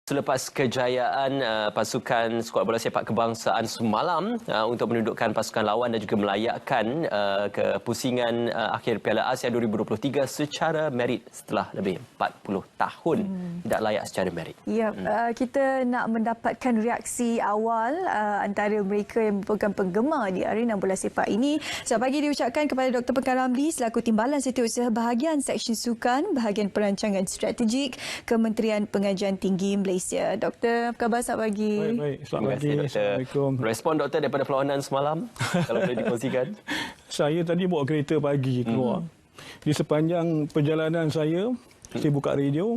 Selepas kejayaan pasukan skuad bola sepak kebangsaan semalam untuk menundukkan pasukan lawan dan juga melayakkan kepusingan akhir Piala Asia 2023 secara merit setelah lebih 40 tahun tidak layak secara merit. Ya, kita nak mendapatkan reaksi awal antara mereka yang merupakan penggemar di arena bola sepak ini. Selamat pagi diucapkan kepada Dr. Pekan Ramli selaku Timbalan Setiausaha Bahagian Seksyen Sukan Bahagian Perancangan Strategik Kementerian Pengajian Tinggi Malaysia. Doktor, apa khabar? Selamat pagi. Baik. Selamat pagi. Assalamualaikum. Respon doktor daripada perlawanan semalam, kalau boleh dikongsikan. Saya tadi bawa kereta pagi keluar. Di sepanjang perjalanan saya buka radio.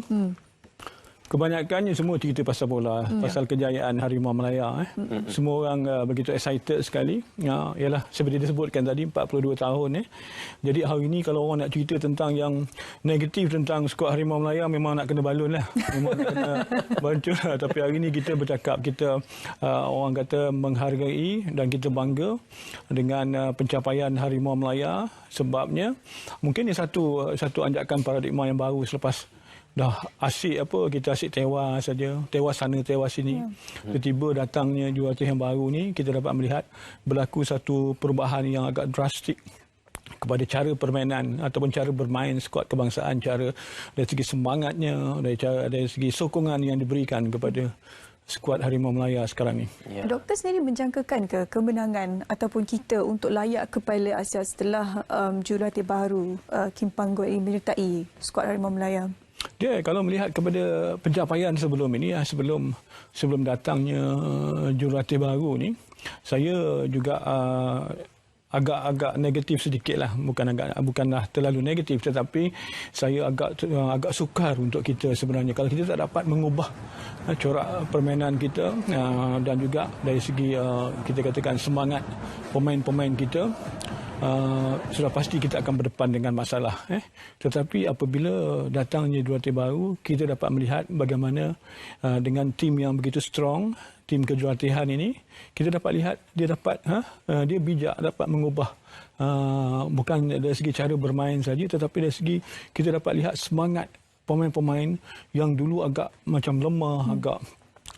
Kebanyakannya semua cerita pasal bola, pasal kejayaan Harimau Melaya. Semua orang begitu excited sekali. Ialah seperti disebutkan tadi 42 tahun. Jadi hari ini kalau orang nak cerita tentang yang negatif tentang skuad Harimau Melaya memang nak kena balun lah. Memang nak kena bancur lah. Tapi hari ini kita bercakap, kita orang kata menghargai dan kita bangga dengan pencapaian Harimau Melaya. Sebabnya mungkin ini satu anjakan paradigma yang baru selepas dah asyik kita asyik tewas saja, tewas sana tewas sini. Tiba-tiba datangnya jurulatih yang baru ni, kita dapat melihat berlaku satu perubahan yang agak drastik kepada cara permainan ataupun cara bermain skuad kebangsaan, cara dari segi semangatnya, dari segi sokongan yang diberikan kepada skuad Harimau Melaya sekarang ni. Doktor sendiri menjangkakan ke kemenangan ataupun kita untuk layak ke Piala Asia setelah jurulatih baru Kim Panggol ini menyertai skuad Harimau Melaya? Dia kalau melihat kepada pencapaian sebelum ini, sebelum datangnya jurulatih baru ni, saya juga agak negatif sedikitlah, bukanlah terlalu negatif, tetapi saya agak sukar untuk kita sebenarnya kalau kita tak dapat mengubah corak permainan kita dan juga dari segi kita katakan semangat pemain-pemain kita. Sudah pasti kita akan berdepan dengan masalah. Tetapi apabila datangnya jurulatih baru, kita dapat melihat bagaimana dengan tim yang begitu strong, tim kejuratihan ini, kita dapat lihat dia bijak dapat mengubah bukan dari segi cara bermain saja, tetapi dari segi kita dapat lihat semangat pemain-pemain yang dulu agak macam lemah,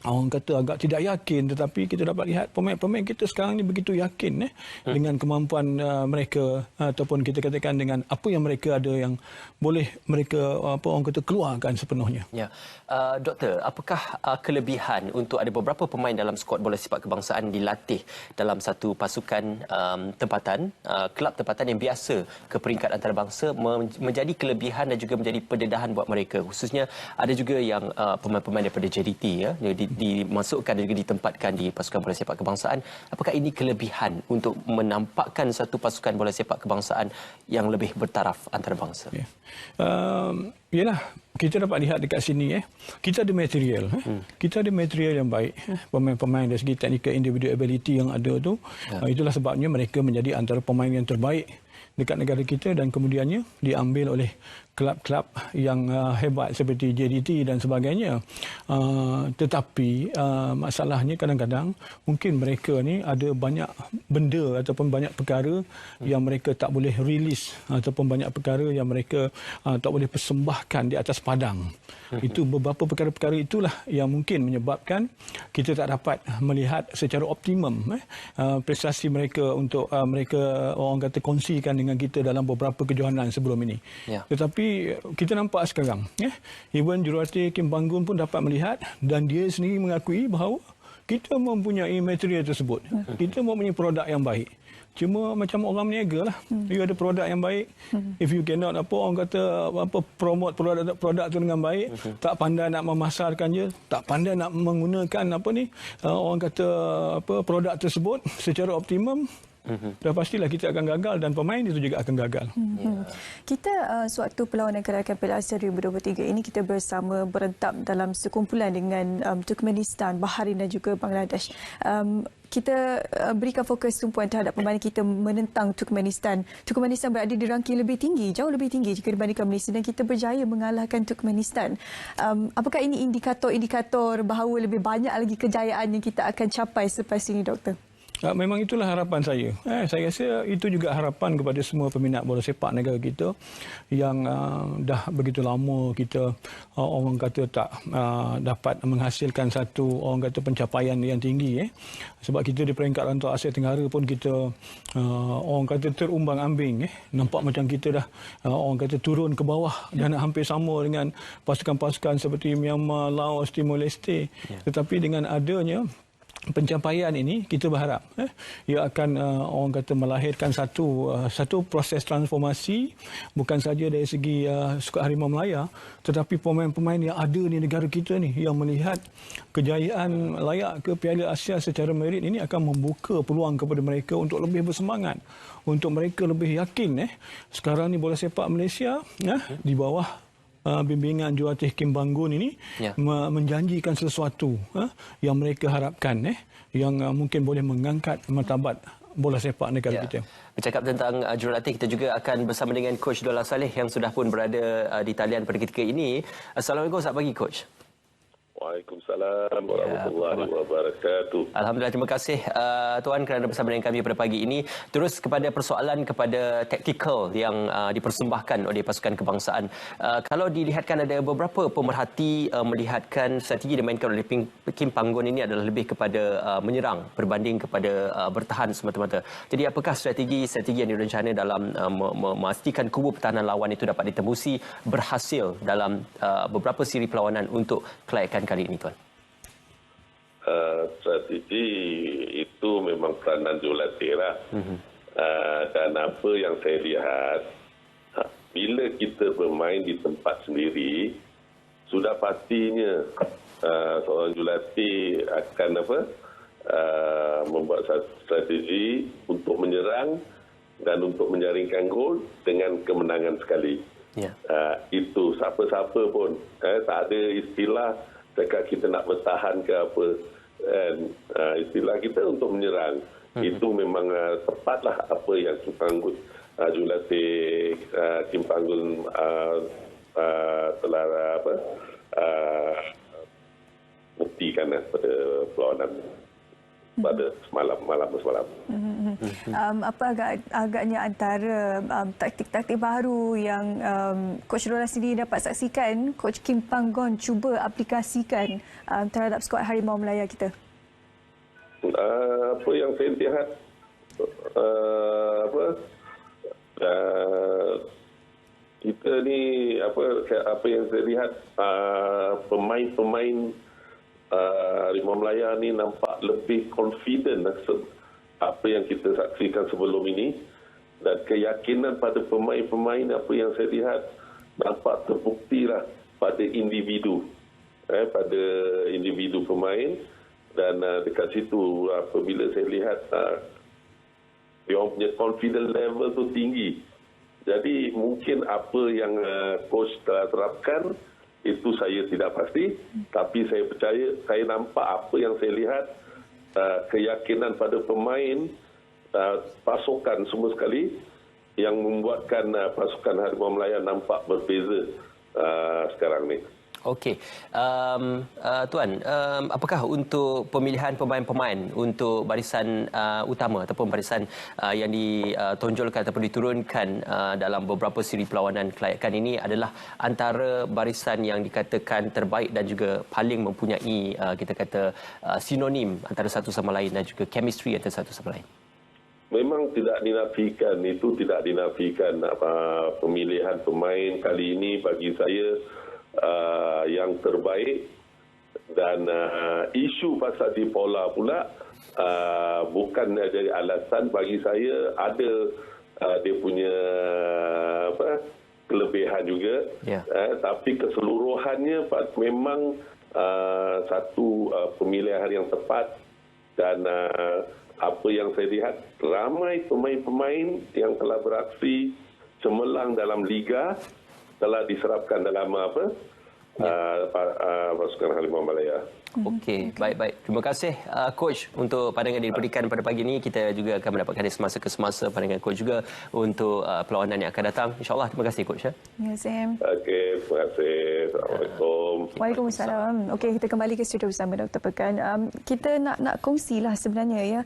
orang kata agak tidak yakin, tetapi kita dapat lihat pemain-pemain kita sekarang ni begitu yakin dengan kemampuan mereka ataupun kita katakan dengan apa yang mereka ada yang boleh mereka orang kata keluarkan sepenuhnya. Ya. Doktor, apakah kelebihan untuk ada beberapa pemain dalam skuad bola sepak kebangsaan dilatih dalam satu pasukan tempatan, kelab tempatan yang biasa ke peringkat antarabangsa menjadi kelebihan dan juga menjadi pendedahan buat mereka, khususnya ada juga yang pemain-pemain daripada JDT dimasukkan dan juga ditempatkan di pasukan bola sepak kebangsaan. Apakah ini kelebihan untuk menampakkan satu pasukan bola sepak kebangsaan yang lebih bertaraf antarabangsa? Yalah, kita dapat lihat dekat sini kita ada material. Kita ada material yang baik. Pemain-pemain dari segi technical individual ability yang ada tu. Itulah sebabnya mereka menjadi antara pemain yang terbaik dekat negara kita dan kemudiannya diambil oleh kelab-kelab yang hebat seperti JDT dan sebagainya. Tetapi masalahnya kadang-kadang mungkin mereka ni ada banyak benda ataupun banyak perkara yang mereka tak boleh release ataupun banyak perkara yang mereka tak boleh persembahkan di atas padang. Itu beberapa perkara-perkara itulah yang mungkin menyebabkan kita tak dapat melihat secara optimum prestasi mereka untuk mereka orang kata kongsikan dengan kita dalam beberapa kejohanan sebelum ini. Tetapi kita nampak sekarang, even jurulatih Kim Panggul pun dapat melihat dan dia sendiri mengakui bahawa kita mempunyai material tersebut. Kita mempunyai produk yang baik. Cuma macam orang berniaga lah. You ada produk yang baik. If you cannot orang kata promote produk tu dengan baik, tak pandai nak memasarkan je, tak pandai nak menggunakan orang kata produk tersebut secara optimum, dah pastilah kita akan gagal dan pemain itu juga akan gagal. Kita sewaktu perlawanan kerakan Piala Asia 2023 ini kita bersama berentap dalam sekumpulan dengan Turkmenistan, Bahrain dan juga Bangladesh. Kita berikan fokus tumpuan terhadap permainan kita menentang Turkmenistan. Turkmenistan berada di ranking lebih tinggi, jauh lebih tinggi jika dibandingkan Malaysia dan kita berjaya mengalahkan Turkmenistan. Apakah ini indikator-indikator bahawa lebih banyak lagi kejayaan yang kita akan capai selepas ini, Doktor? Memang itulah harapan saya. Saya rasa itu juga harapan kepada semua peminat bola sepak negara kita yang dah begitu lama kita orang kata tak dapat menghasilkan satu orang kata pencapaian yang tinggi. Sebab kita di peringkat rantau Asia Tenggara pun kita orang kata terumbang-ambing. Nampak macam kita dah orang kata turun ke bawah dan hampir sama dengan pasukan-pasukan seperti Myanmar, Laos, Timor Leste. Tetapi dengan adanya pencapaian ini kita berharap ia akan orang kata melahirkan satu proses transformasi bukan saja dari segi Sukan Harimau Melaya tetapi pemain-pemain yang ada di negara kita ni yang melihat kejayaan layak ke Piala Asia secara merit ini akan membuka peluang kepada mereka untuk lebih bersemangat, untuk mereka lebih yakin sekarang ni bola sepak Malaysia di bawah bimbingan Jurulatih Kim Banggun ini menjanjikan sesuatu yang mereka harapkan yang mungkin boleh mengangkat martabat bola sepak negara kita. Bercakap tentang jurulatih, kita juga akan bersama dengan Coach Dollah Saleh yang sudah pun berada di talian pada ketika ini. Assalamualaikum, selamat pagi Coach. Waalaikumsalam warahmatullahi wabarakatuh. Alhamdulillah, terima kasih Tuan kerana bersama dengan kami pada pagi ini. Terus kepada persoalan kepada taktikal yang dipersembahkan oleh pasukan kebangsaan. Kalau dilihatkan ada beberapa pemerhati melihatkan strategi dimainkan oleh Kim Panggun ini adalah lebih kepada menyerang berbanding kepada bertahan semata-mata. Jadi apakah strategi yang direncana dalam memastikan kubu pertahanan lawan itu dapat ditembusi berhasil dalam beberapa siri perlawanan untuk kelayakan kali ini, Tuan? Strategi itu memang peranan jurulatih lah. Dan apa yang saya lihat, bila kita bermain di tempat sendiri, sudah pastinya seorang jurulatih akan membuat strategi untuk menyerang dan untuk menjaringkan gol dengan kemenangan sekali. Itu siapa-siapa pun. Tak ada istilah dekat kita nak bertahan ke apa, istilah kita untuk menyerang. Itu memang tepatlah apa yang jurulatih Kim Panggun telah buktikan pada perlawanan pada malam semalam. Apa agaknya antara taktik-taktik baru yang Coach Dollah sendiri dapat saksikan Coach Kim Panggun cuba aplikasikan terhadap skuad Harimau Melaya kita? Apa yang saya lihat, kita ni apa yang saya lihat, pemain-pemain Harimau Melaya ni nampak lebih confident apa yang kita saksikan sebelum ini, dan keyakinan pada pemain-pemain apa yang saya lihat nampak terbuktilah pada individu pemain, dan dekat situ apabila saya lihat dia punya confidence level tu tinggi. Jadi mungkin apa yang coach telah terapkan itu saya tidak pasti, tapi saya percaya, saya nampak apa yang saya lihat, keyakinan pada pemain, pasukan semua sekali yang membuatkan pasukan Harimau Melaya nampak berbeza sekarang ni. Okey. Tuan, apakah untuk pemilihan pemain-pemain untuk barisan utama ataupun barisan yang ditonjolkan ataupun diturunkan dalam beberapa siri perlawanan kelayakan ini adalah antara barisan yang dikatakan terbaik dan juga paling mempunyai kita kata sinonim antara satu sama lain dan juga chemistry antara satu sama lain? Memang tidak dinafikan, pemilihan pemain kali ini bagi saya yang terbaik, dan isu pasal Dipola pula bukan jadi alasan bagi saya. Ada dia punya kelebihan juga, tapi keseluruhannya memang satu pemilihan yang tepat. Dan apa yang saya lihat, ramai pemain-pemain yang telah beraksi cemerlang dalam liga telah diserapkan dalam pasukan Harimau Melaya. Okey, baik-baik. Terima kasih Coach untuk pandangan yang diberikan pada pagi ini. Kita juga akan mendapatkan dari semasa ke semasa pandangan Coach juga untuk perlawanan yang akan datang. InsyaAllah. Terima kasih Coach. Ya, Sam. Okey, terima kasih. Assalamualaikum. Waalaikumsalam. Okey, kita kembali ke studio bersama Dr. Pekan. Kita nak kongsilah sebenarnya ya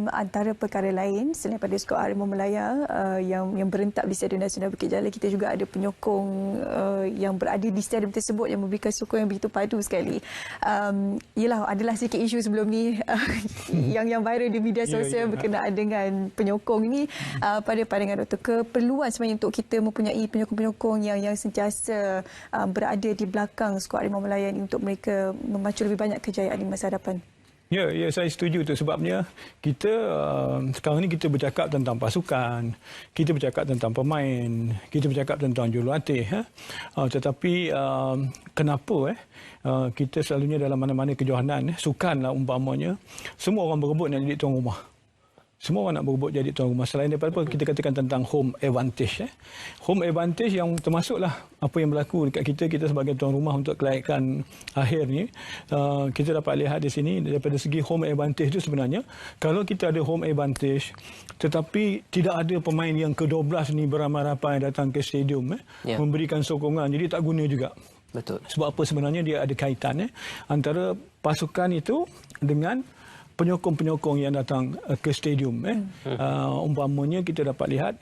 antara perkara lain selain pada skor Harimau Melaya yang berentak di Stadium Nasional Bukit Jalil, kita juga ada penyokong yang berada di stadium tersebut yang memberikan sokong yang begitu padu sekali. Yelah, adalah sikit isu sebelum ni yang viral di media sosial berkenaan dengan penyokong ini. Pada pandangan doktor, keperluan sebenarnya untuk kita mempunyai penyokong-penyokong yang sentiasa berada di belakang skuad Harimau Melaya ini untuk mereka memacu lebih banyak kejayaan di masa hadapan. Ya, saya setuju tu sebabnya kita sekarang ni kita bercakap tentang pasukan, kita bercakap tentang pemain, kita bercakap tentang jurulatih. Tetapi kenapa kita selalunya dalam mana-mana kejohanan, sukanlah umpamanya, semua orang berebut nak jadi tuan rumah. Semua orang nak berebut jadi tuan rumah. Selain daripada apa, kita katakan tentang home advantage. Home advantage yang termasuklah apa yang berlaku dekat kita sebagai tuan rumah untuk kelayakan akhir ni. Kita dapat lihat di sini daripada segi home advantage itu sebenarnya, kalau kita ada home advantage tetapi tidak ada pemain yang ke-12 ni beramai-ramai datang ke stadium memberikan sokongan, jadi tak guna juga. Betul. Sebab apa sebenarnya dia ada kaitan antara pasukan itu dengan penyokong-penyokong yang datang ke stadium. Umpamanya kita dapat lihat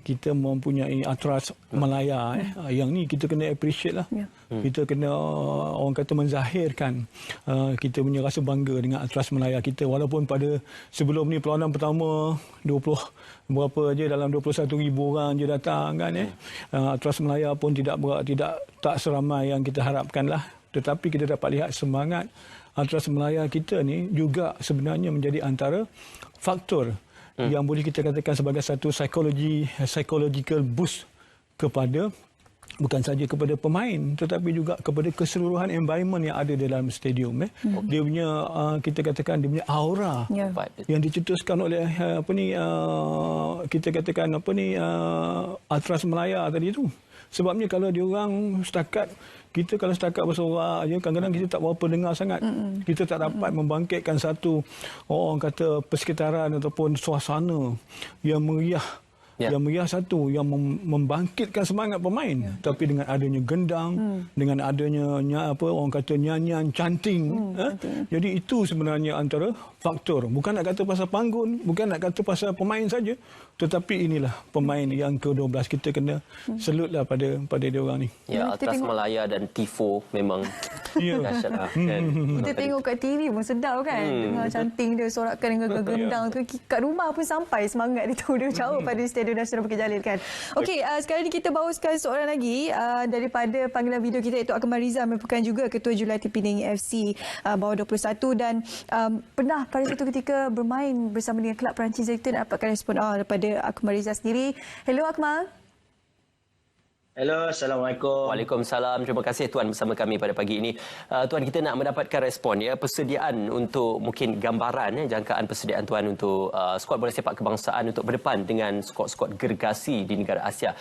kita mempunyai Atras Melaya. Yang ni kita kena appreciate lah. Kita kena orang kata menzahirkan kita punya rasa bangga dengan Atras Melaya kita. Walaupun pada sebelum ni perlawanan pertama 20 berapa aja dalam 21,000 orang je datang kan. Atras Melaya pun tak seramai yang kita harapkan lah. Tetapi kita dapat lihat semangat Atras Melaya kita ni juga sebenarnya menjadi antara faktor yang boleh kita katakan sebagai satu psychological boost kepada bukan saja kepada pemain tetapi juga kepada keseluruhan environment yang ada dalam stadium. Dia punya kita katakan dia punya aura yang dicetuskan oleh kita katakan Atras Melaya tadi tu. Sebabnya kalau diorang kalau setakat bersorak aja, kadang-kadang kita tak berapa dengar sangat. Kita tak dapat membangkitkan satu orang kata persekitaran ataupun suasana yang meriah. Yang meriah satu, yang membangkitkan semangat pemain. Tapi dengan adanya gendang, dengan adanya orang kata nyanyian, chanting. Jadi itu sebenarnya antara faktor. Bukan nak kata pasal panggung, bukan nak kata pasal pemain saja. Tetapi inilah pemain yang ke-12. Kita kena salutlah pada dia orang ni. Ya, Atras Melaya dan Tifo memang dahsyat lah. Kita tengok kat TV pun sedap kan. Dengar canting dia, sorakan dengan gendang tu. Kat rumah pun sampai semangat dia tu. Dia jauh pada Stadium Nasional Bukit Jalil kan. Okey, sekarang ni kita bawakan seorang lagi daripada panggilan video kita, iaitu Akmal Rizal, merupakan juga Ketua Jurulatih Penang FC bawah 21 dan pernah pada satu ketika bermain bersama dengan kelab Perancis. Kita nak dapatkan respon daripada Akmal Rizal sendiri. Hello Akmal. Hello, Assalamualaikum. Waalaikumsalam. Terima kasih Tuan bersama kami pada pagi ini. Tuan, kita nak mendapatkan respon persediaan untuk mungkin gambaran jangkaan persediaan Tuan untuk skuad bola sepak kebangsaan untuk berdepan dengan skuad-skuad gergasi di negara Asia.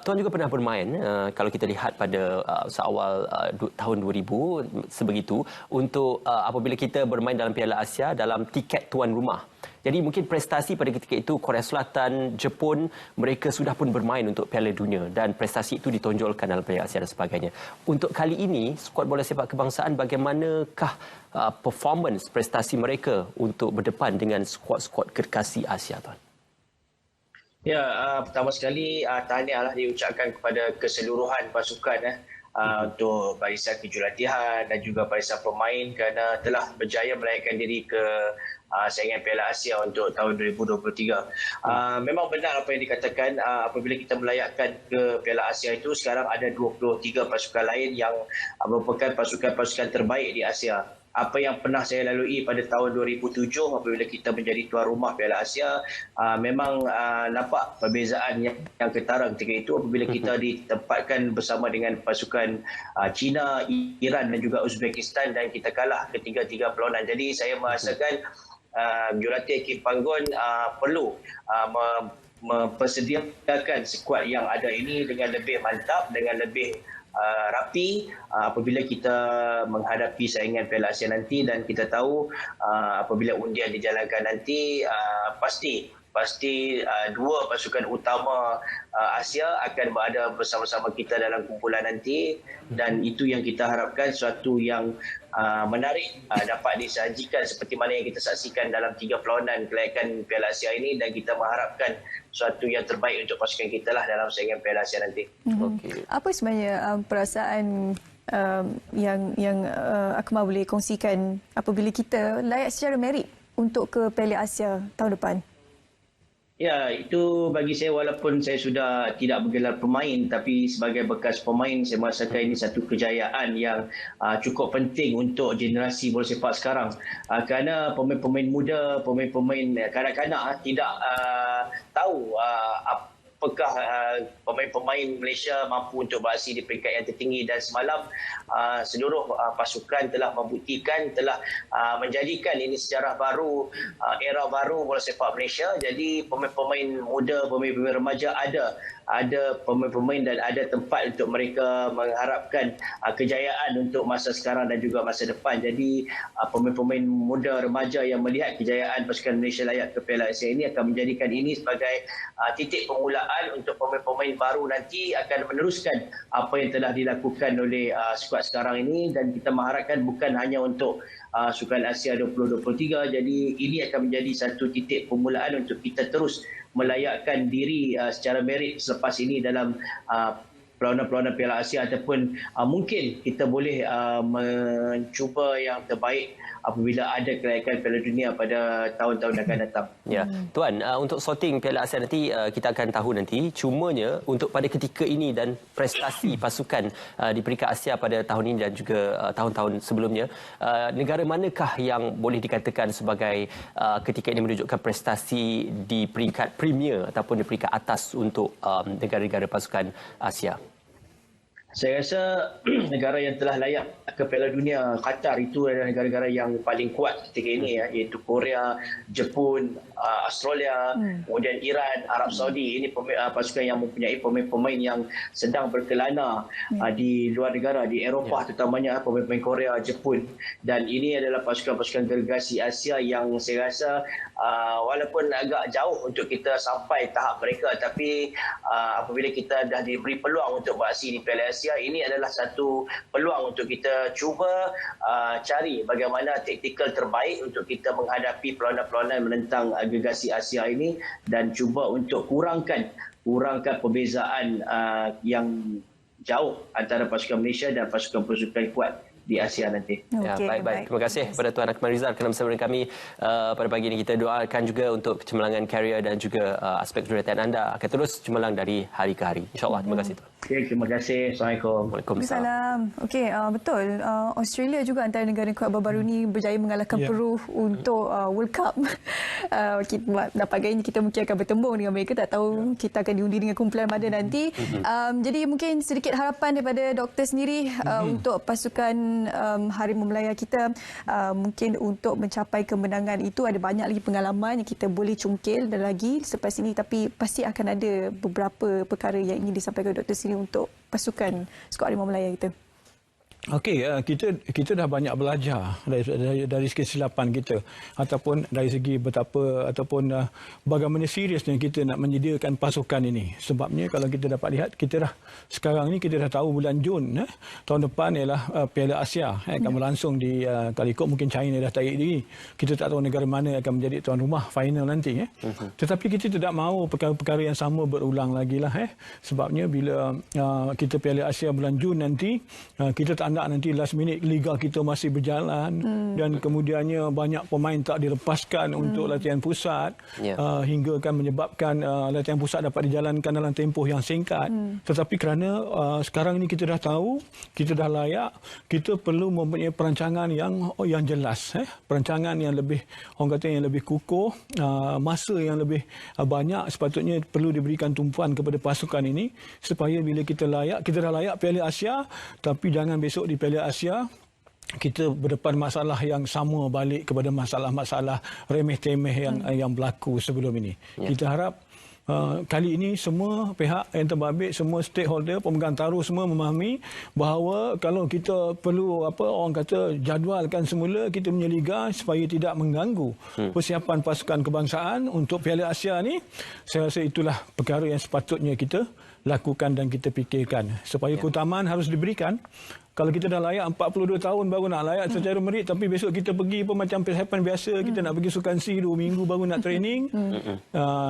Tuan juga pernah bermain kalau kita lihat pada seawal tahun 2000 sebegitu untuk apabila kita bermain dalam Piala Asia dalam tiket tuan rumah. Jadi mungkin prestasi pada ketika itu Korea Selatan, Jepun, mereka sudah pun bermain untuk Piala Dunia dan prestasi itu ditonjolkan dalam Piala Asia dan sebagainya. Untuk kali ini, skuad bola sepak kebangsaan bagaimanakah performance prestasi mereka untuk berdepan dengan skuad-skuad gergasi Asia, Tuan? Ya, pertama sekali tahniahlah diucapkan kepada keseluruhan pasukan untuk barisan kejurulatihan dan juga barisan pemain kerana telah berjaya melayakkan diri ke saingan Piala Asia untuk tahun 2023. Memang benar apa yang dikatakan, apabila kita melayakkan ke Piala Asia itu, sekarang ada 23 pasukan lain yang merupakan pasukan-pasukan terbaik di Asia. Apa yang pernah saya lalui pada tahun 2007 apabila kita menjadi tuan rumah Piala Asia, memang nampak perbezaan yang ketara ketika itu apabila kita ditempatkan bersama dengan pasukan China, Iran dan juga Uzbekistan dan kita kalah ketiga-tiga perlawanan. Jadi saya merasakan Jurulatih Kim Panggon perlu mempersediakan skuad yang ada ini dengan lebih mantap, dengan lebih rapi apabila kita menghadapi saingan Piala Asia nanti, dan kita tahu apabila undian dijalankan nanti pasti dua pasukan utama Asia akan berada bersama-sama kita dalam kumpulan nanti, dan itu yang kita harapkan, suatu yang menarik dapat disajikan seperti mana yang kita saksikan dalam 3 perlawanan kelayakan Piala Asia ini, dan kita mengharapkan suatu yang terbaik untuk pasukan kita lah dalam saingan Piala Asia nanti. Okay. Apa sebenarnya perasaan yang Akmal boleh kongsikan apabila kita layak secara merit untuk ke Piala Asia tahun depan? Ya, itu bagi saya, walaupun saya sudah tidak bergelar pemain, tapi sebagai bekas pemain saya merasakan ini satu kejayaan yang cukup penting untuk generasi bola sepak sekarang. Kerana pemain-pemain muda, pemain-pemain kanak-kanak tidak tahu apakah pemain-pemain Malaysia mampu untuk beraksi di peringkat yang tertinggi, dan semalam seluruh pasukan telah membuktikan, telah menjadikan ini sejarah baru, era baru bola sepak Malaysia. Jadi pemain-pemain muda, pemain-pemain remaja ada pemain-pemain dan ada tempat untuk mereka mengharapkan kejayaan untuk masa sekarang dan juga masa depan. Jadi pemain-pemain muda remaja yang melihat kejayaan pasukan Malaysia layak ke Piala Asia ini akan menjadikan ini sebagai titik permulaan untuk pemain-pemain baru nanti akan meneruskan apa yang telah dilakukan oleh skuad sekarang ini, dan kita mengharapkan bukan hanya untuk Sukan Asia 2023. Jadi ini akan menjadi satu titik permulaan untuk kita terus melayakkan diri secara merit selepas ini dalam perlawanan-perlawanan Piala Asia, ataupun mungkin kita boleh mencuba yang terbaik apabila ada kelayakan Piala Dunia pada tahun-tahun akan datang. Ya, Tuan, untuk sorting Piala Asia nanti kita akan tahu nanti. Cumanya untuk pada ketika ini dan prestasi pasukan di peringkat Asia pada tahun ini dan juga tahun-tahun sebelumnya, negara manakah yang boleh dikatakan sebagai ketika ini menunjukkan prestasi di peringkat premier ataupun di peringkat atas untuk negara-negara pasukan Asia? Saya rasa negara yang telah layak ke Piala Dunia, Qatar, itu adalah negara-negara yang paling kuat ketika ini, iaitu Korea, Jepun, Australia, kemudian Iran, Arab Saudi. Ini pasukan yang mempunyai pemain-pemain yang sedang berkelana di luar negara, di Eropah terutamanya, pemain-pemain Korea, Jepun. Dan ini adalah pasukan-pasukan delegasi Asia yang saya rasa walaupun agak jauh untuk kita sampai tahap mereka, tapi apabila kita dah diberi peluang untuk beraksi di Piala Asia, ini adalah satu peluang untuk kita cuba cari bagaimana taktikal terbaik untuk kita menghadapi perlawanan-perlawanan menentang agregasi Asia ini, dan cuba untuk kurangkan perbezaan yang jauh antara pasukan Malaysia dan pasukan-pasukan kuat di Asia nanti. Ya, baik. Terima kasih kepada Tuan Akmal Rizal kerana bersama dengan kami pada pagi ini. Kita doakan juga untuk kecemerlangan karier dan juga aspek kejuaraan anda akan terus cemerlang dari hari ke hari. InsyaAllah. Terima kasih, Tuan. Okay, terima kasih. Assalamualaikum. Waalaikumsalam. Okey, betul. Australia juga antara negara kuat baru-baru ini berjaya mengalahkan Peru untuk World Cup. Dapat gaya ini kita mungkin akan bertembung dengan mereka. Tak tahu kita akan diundi dengan kumpulan mana nanti. Jadi mungkin sedikit harapan daripada doktor sendiri untuk pasukan Harimau Melaya kita, mungkin untuk mencapai kemenangan itu ada banyak lagi pengalaman yang kita boleh cungkil dan lagi selepas ini, tapi pasti akan ada beberapa perkara yang ingin disampaikan doktor sini untuk pasukan skuad Harimau Melaya kita. Okey, kita dah banyak belajar dari segi kesilapan kita, ataupun dari segi betapa ataupun bagaimana seriusnya kita nak menyediakan pasukan ini. Sebabnya kalau kita dapat lihat, kita dah sekarang ni kita dah tahu bulan Jun tahun depan ialah Piala Asia akan berlangsung di kalau ikut mungkin China dah tarik diri. Kita tak tahu negara mana akan menjadi tuan rumah final nanti. Tetapi kita tidak mahu perkara-perkara yang sama berulang lagi lah. Sebabnya bila kita Piala Asia bulan Jun nanti, kita tak nak nanti last minute liga kita masih berjalan dan kemudiannya banyak pemain tak dilepaskan untuk latihan pusat hingga akan menyebabkan latihan pusat dapat dijalankan dalam tempoh yang singkat. Tetapi kerana sekarang ini kita dah tahu, kita dah layak, kita perlu mempunyai perancangan yang jelas, perancangan yang lebih, orang kata yang lebih kukuh, masa yang lebih banyak sepatutnya perlu diberikan tumpuan kepada pasukan ini supaya bila kita dah layak Piala Asia, tapi jangan besok di Piala Asia kita berdepan masalah yang sama balik kepada masalah-masalah remeh-temeh yang berlaku sebelum ini. Kita harap kali ini semua pihak yang terbabit, semua stakeholder, pemegang taruh semua memahami bahawa kalau kita perlu orang kata jadualkan semula kita punya liga supaya tidak mengganggu persiapan pasukan kebangsaan untuk Piala Asia ni, saya rasa itulah perkara yang sepatutnya kita lakukan dan kita fikirkan supaya keutamaan harus diberikan. Kalau kita dah layak 42 tahun baru nak layak secara merit, tapi besok kita pergi macam persiapan biasa, kita nak pergi sukan C 2 minggu baru nak training,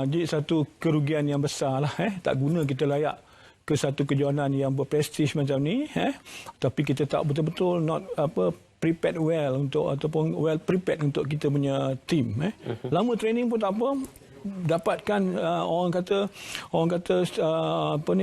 jadi satu kerugian yang besar lah. Tak guna kita layak ke satu kejohanan yang berprestij macam ni, tapi kita tak betul-betul prepared well untuk ataupun well prepared untuk kita punya team. Lama training pun tak apa, dapatkan orang kata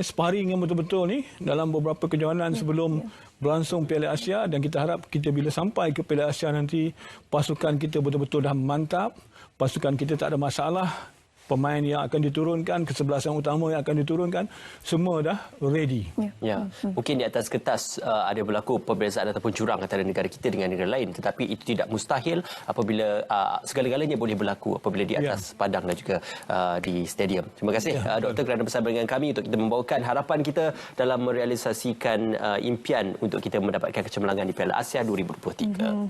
sparring yang betul-betul ni dalam beberapa kejohanan sebelum berlangsung Piala Asia, dan kita harap kita bila sampai ke Piala Asia nanti pasukan kita betul-betul dah mantap, pasukan kita tak ada masalah, pemain yang akan diturunkan, kesebelasan utama yang akan diturunkan, semua dah ready. Ya. Mungkin di atas kertas ada berlaku perbezaan ataupun jurang antara negara kita dengan negara lain, tetapi itu tidak mustahil apabila segala-galanya boleh berlaku apabila di atas padang dan juga di stadium. Terima kasih Doktor kerana bersama dengan kami untuk kita membawakan harapan kita dalam merealisasikan impian untuk kita mendapatkan kecemerlangan di Piala Asia 2023.